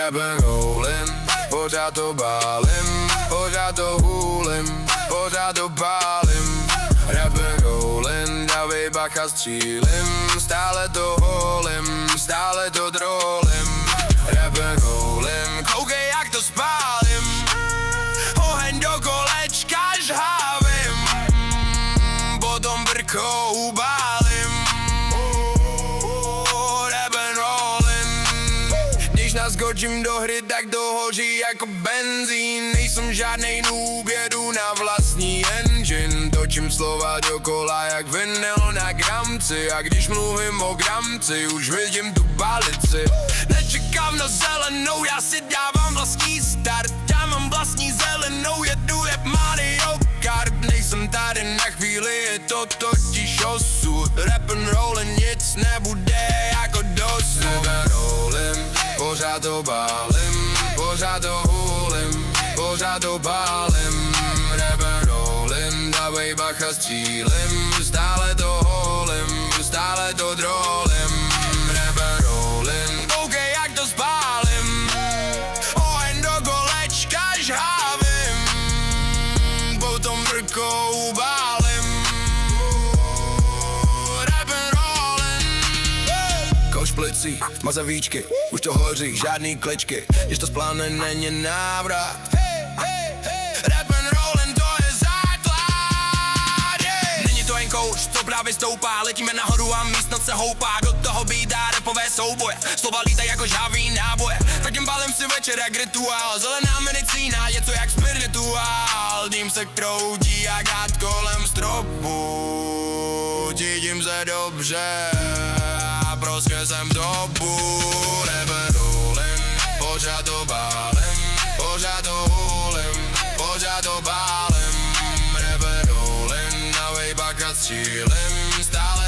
Rapem rolling, pořád to bálím, pořád to hůlim, pořád to pálím. Rapem rolling, dávej bacha střílim, stále to holím, stále to drolím. Rapem rolling, koukej jak to spálím, oheň do kolečka žhavím, potom brkou ubálím. Rapem rolling, když naskočím do hry, tak to hoří jako benzín. Nejsem žádnej noob, jedu na vlastní engine. Točím slova dokola jak vinyl na gramci, a když mluvím o gramci, už vidím tu palici. Nečekám na zelenou, já si dávám vlastní start. Já mám vlastní zelenou, jedu jak Mario Kart. Nejsem tady na chvíli, je to totiž osud. Rap'n rollin', nic nebude jako dosud. Rap'n rollin', pořád to bálím, pořád to hůlim, pořád to pálím. Rap'n rollin', dávej bacha střílim, stále to holím, stále to drolím. Rap'n rollin', koukej jak to spálím, oheň do kolečka žhavím, potom brkou ubálím. Rap'n rollin', kouš plicí, mazavíčky, už to hoří, žádný kličky, když to spláne, není návrat. Rap'n rollin', to je základ, yeah. Není to jen kouš, co právě stoupá, letíme nahoru a místnost se houpá. Do toho bídá rapové souboje, slova lítají jako žhavý náboje. Tak jen balím si večer jak rituál, zelená medicína, je to jak spirituál. Dým se kroutí jak hád kolem stropu, cítím se dobře a prostě jsem dobu. Rap'n rollin', pořád to bálím, pořád to hůlim, pořád to pálím. Rap'n rollin', dávej bacha střílim, stále